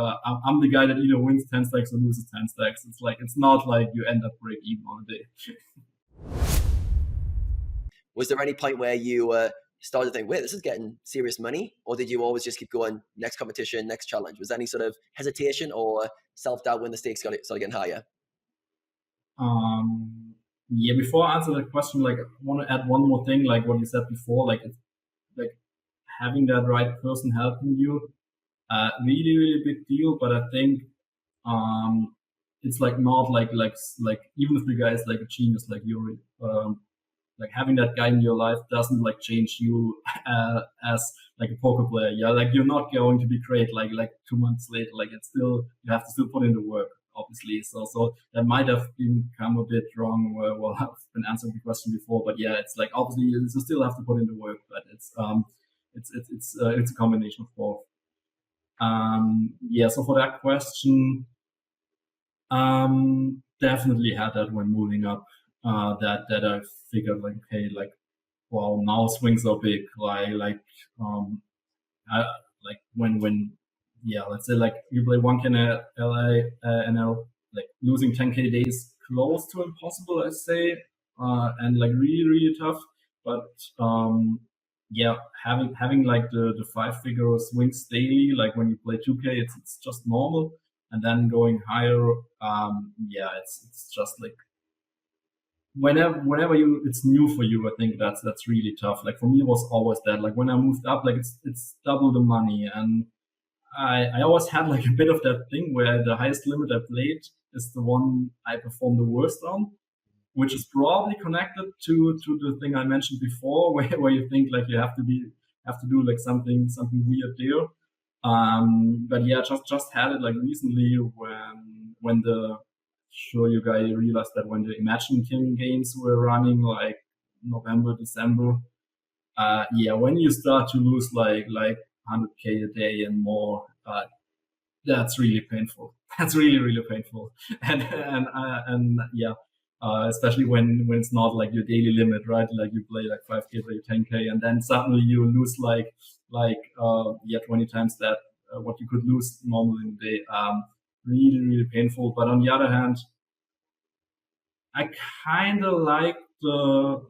I'm the guy that either wins 10 stacks or loses 10 stacks. It's like, it's not like you end up break even on a day. Was there any point where you started to think, wait, this is getting serious money? Or did you always just keep going, next competition, next challenge? Was there any sort of hesitation or self-doubt when the stakes started getting higher? Yeah, before I answer that question, like, I want to add one more thing, like what you said before, like, it's like having that right person helping you, really, really big deal. But I think, it's like not like even if the guy is like a genius like Yuri, like having that guy in your life doesn't like change you as like a poker player. Yeah, like you're not going to be great like 2 months later. Like it's still, you have to still put in the work, obviously. So that might have become a bit wrong. Well, I've been answering the question before, but yeah, it's like obviously you still have to put in the work, but it's a combination of both. Yeah. So for that question, definitely had that when moving up. That I figured like, okay, like, wow, now swings are big. I, like when yeah, let's say like you play 1K in LA NL, like losing 10K days close to impossible, I say, and like really really tough. But yeah, having like the 5-figure swings daily, like when you play 2K, it's just normal. And then going higher, yeah, it's just like whenever it's new for you. I think that's really tough. Like for me, it was always that. Like when I moved up, like it's double the money, and I always had like a bit of that thing where the highest limit I played is the one I perform the worst on, which is probably connected to the thing I mentioned before, where you think like you have to do like something weird there. But yeah, just had it like recently when the sure you guys realized that when the Imagine King games were running like November, December, yeah, when you start to lose like 100K a day and more, that's really painful. That's really really painful, and yeah, especially when it's not like your daily limit, right? Like you play like 5K, play 10K, and then suddenly you lose yeah, 20 times that what you could lose normally in a day. Really really painful. But on the other hand, I kind of like the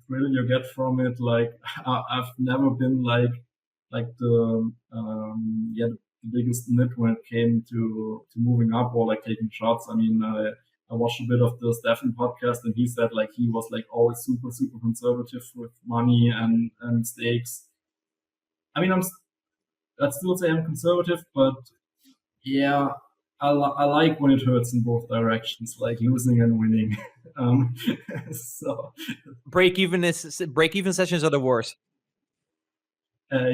thrill you get from it. Like I've never been like the yeah, the biggest nit when it came to moving up or like taking shots. I mean, I watched a bit of the Stefan podcast, and he said like he was like always super super conservative with money and stakes. I mean, I'd still say I'm conservative, but yeah, I like when it hurts in both directions, like losing and winning. um, so break even sessions are the worst.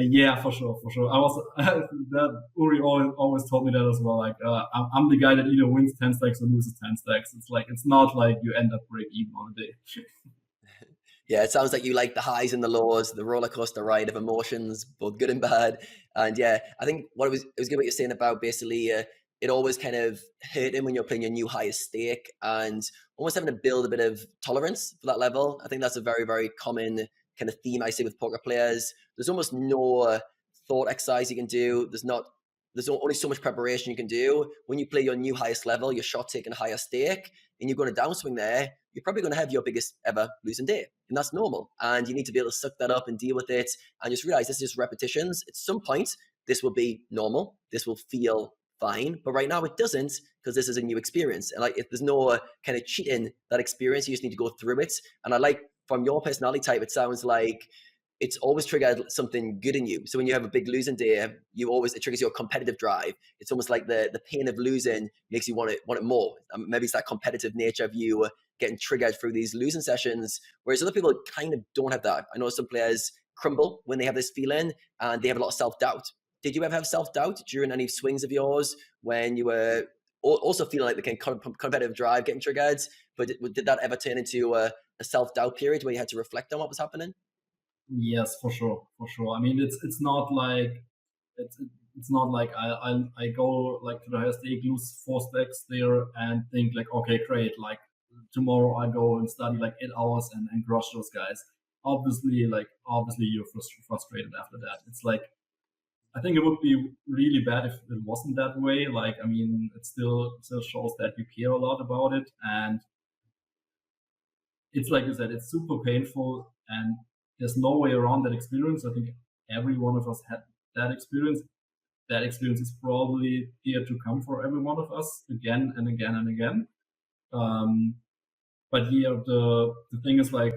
yeah, for sure, for sure. I was that Uri always told me that as well. Like I'm the guy that either wins 10 stacks or loses 10 stacks. It's like it's not like you end up break even on a day. Yeah, it sounds like you like the highs and the lows, the roller coaster ride of emotions, both good and bad. And yeah, I think it was good what you're saying about basically it always kind of hurting when you're playing your new highest stake and almost having to build a bit of tolerance for that level. I think that's a very, very common kind of theme I see with poker players. There's almost no thought exercise you can do. There's only so much preparation you can do. When you play your new highest level, your shot taking a higher stake, and you're going to downswing there, you're probably going to have your biggest ever losing day. And that's normal. And you need to be able to suck that up and deal with it and just realize this is just repetitions. At some point, this will be normal. This will feel fine. But right now it doesn't, because this is a new experience. And like, if there's no kind of cheating that experience, you just need to go through it. And I like, from your personality type, it sounds like it's always triggered something good in you. So when you have a big losing day, it triggers your competitive drive. It's almost like the pain of losing makes you want it more. Maybe it's that competitive nature of you getting triggered through these losing sessions, whereas other people kind of don't have that. I know some players crumble when they have this feeling and they have a lot of self-doubt. Did you ever have self-doubt during any swings of yours when you were also feeling like the kind of competitive drive getting triggered? But did that ever turn into a self-doubt period where you had to reflect on what was happening? Yes, for sure, for sure. I mean, it's not like it's not like I go like to the highest stake, lose 4 stacks there, and think like, okay, great, like tomorrow I go and study like 8 hours and crush those guys. Obviously you're frustrated after that. It's like I think it would be really bad if it wasn't that way. Like, I mean, it still shows that you care a lot about it, and it's like you said, it's super painful, and there's no way around that experience. I think every one of us had that experience. That experience is probably here to come for every one of us again and again and again. But here the thing is like,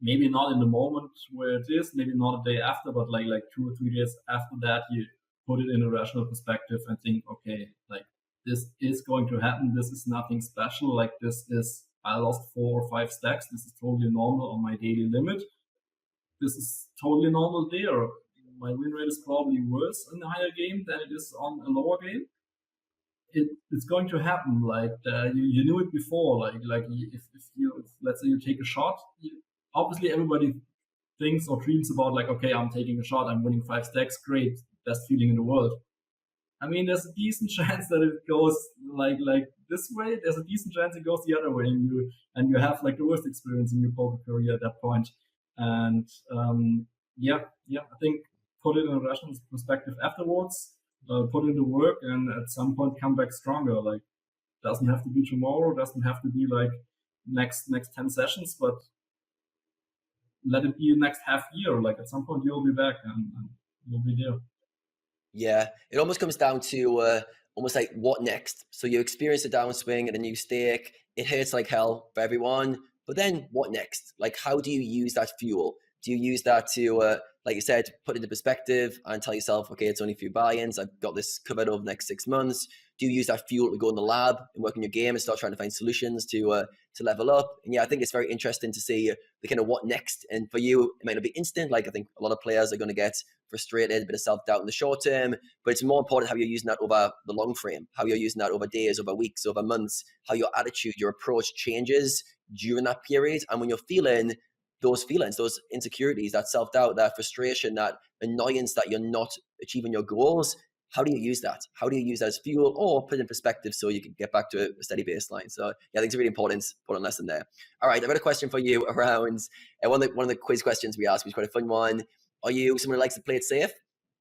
maybe not in the moment where it is, maybe not a day after, but like 2 or 3 days after that, you put it in a rational perspective and think, okay, like this is going to happen. This is nothing special. Like this is, I lost 4 or 5 stacks. This is totally normal on my daily limit. This is totally normal there. My win rate is probably worse in a higher game than it is on a lower game. It's going to happen. Like you knew it before. Like if let's say you take a shot, obviously everybody thinks or dreams about like, okay, I'm taking a shot, I'm winning 5 stacks, great, best feeling in the world. I mean, there's a decent chance that it goes like this way. There's a decent chance it goes the other way, and you have like the worst experience in your poker career at that point. And yeah, I think put it in a rational perspective afterwards, put in the work, and at some point come back stronger. Like, doesn't have to be tomorrow, doesn't have to be like next 10 sessions, but let it be next half year. Like at some point you'll be back and you'll be there. Yeah, it almost comes down to almost like what next. So you experience a downswing at a new stake. It hurts like hell for everyone. But then what next? Like, how do you use that fuel? Do you use that to, like you said, put it into perspective and tell yourself, okay, it's only a few buy-ins. I've got this covered over the next 6 months. Do you use that fuel to go in the lab and work on your game and start trying to find solutions to level up? And yeah, I think it's very interesting to see the kind of what next. And for you, it might not be instant. Like I think a lot of players are going to get frustrated, a bit of self-doubt in the short term, but it's more important how you're using that over the long frame, how you're using that over days, over weeks, over months, how your attitude, your approach changes during that period. And when you're feeling those feelings, those insecurities, that self-doubt, that frustration, that annoyance that you're not achieving your goals, how do you use that? How do you use that as fuel or put it in perspective so you can get back to a steady baseline? So yeah, I think it's a really important lesson there. All right, I've got a question for you around one of the quiz questions we asked, which is quite a fun one. Are you someone who likes to play it safe,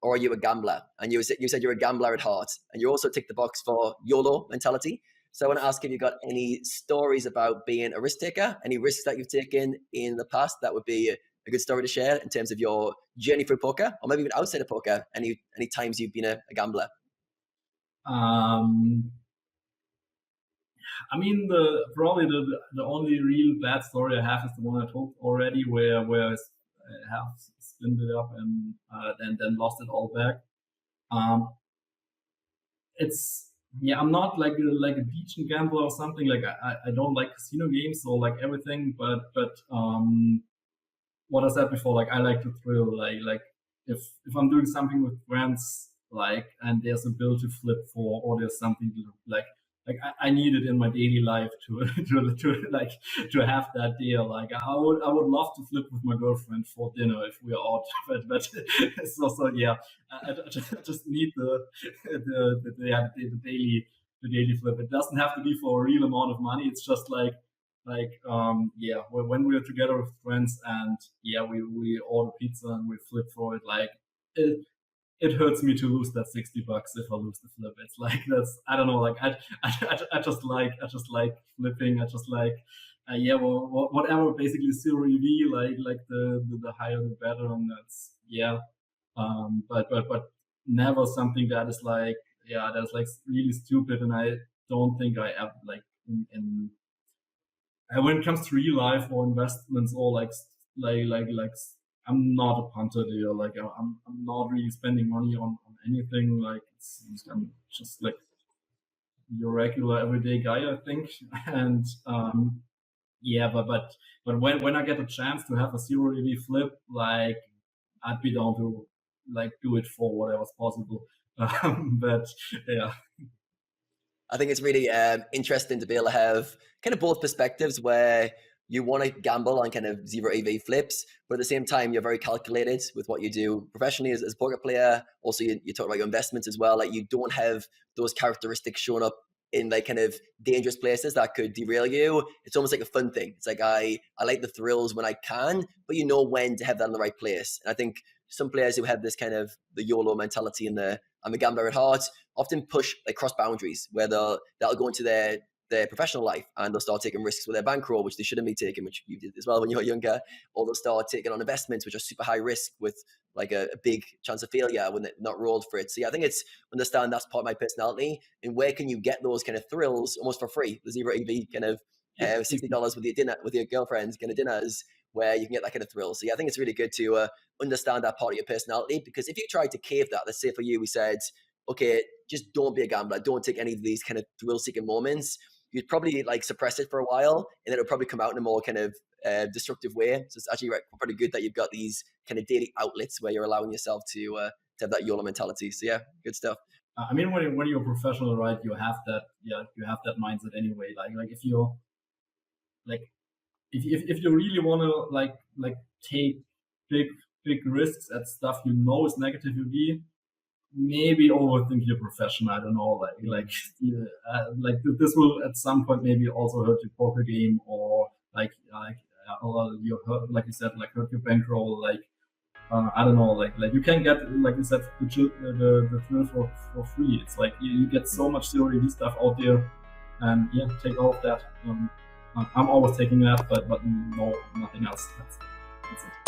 or are you a gambler? And you said you're a gambler at heart, and you also tick the box for YOLO mentality. So I want to ask if you've got any stories about being a risk taker, any risks that you've taken in the past. That would be a good story to share in terms of your journey through poker, or maybe even outside of poker, any times you've been a gambler. I mean, probably the only real bad story I have is the one I told already, where I have spinned it up and then lost it all back. I'm not like a decent gambler or something. Like I don't like casino games or like everything, but what I said before, like I like to thrill. Like if I'm doing something with friends, like and there's a bill to flip for, or there's something to like I need it in my daily life to to have that deal. Like I would love to flip with my girlfriend for dinner if we're out, but so yeah, I just need the daily flip. It doesn't have to be for a real amount of money. It's just like when we're together with friends and we order pizza and we flip for it, like it hurts me to lose that $60 if I lose the flip. It's like I don't know. Like I just like flipping. I just like whatever. Basically zero EV. Like the higher the better, and that's but never something that is like that's like really stupid. And I don't think I ever like in when it comes to real life or investments or like I'm not a punter there. Like I'm not really spending money on anything. Like I'm just like your regular everyday guy, I think. And but when I get a chance to have a zero EV flip, like I'd be down to like do it for whatever's possible. But yeah. I think it's really interesting to be able to have kind of both perspectives where you want to gamble on kind of zero EV flips, but at the same time, you're very calculated with what you do professionally as a poker player. Also, you talk about your investments as well. Like you don't have those characteristics showing up in like kind of dangerous places that could derail you. It's almost like a fun thing. It's like I like the thrills when I can, but you know when to have that in the right place. And I think some players who have this kind of the YOLO mentality and I'm a gambler at heart often push like cross boundaries where that'll go into their professional life and they'll start taking risks with their bankroll, which they shouldn't be taking, which you did as well when you were younger, or they'll start taking on investments which are super high risk with like a big chance of failure when they're not rolled for it. So yeah, I think it's understand that's part of my personality, and where can you get those kind of thrills almost for free? The zero EV kind of $60 with your dinner with your girlfriends kind of dinners where you can get that kind of thrill. So yeah, I think it's really good to understand that part of your personality, because if you try to cave that, let's say for you, we said, okay, just don't be a gambler, don't take any of these kind of thrill-seeking moments, you'd probably like suppress it for a while, and then it'll probably come out in a more kind of destructive way. So it's actually pretty good that you've got these kind of daily outlets where you're allowing yourself to have that YOLO mentality. So yeah, good stuff. I mean, when you're a professional, right, you have that mindset anyway. Like if you're like if you really want to like take big risks at stuff you know is negative UV, maybe overthink your profession. I don't know, like this will at some point maybe also hurt your poker game, or or you hurt, like you said, like hurt your bankroll. Like I don't know, like you can get, like you said, the thrill for free. It's like you get so much zero EV stuff out there, and yeah, take all of that. I'm always taking that, but no, nothing else. That's it.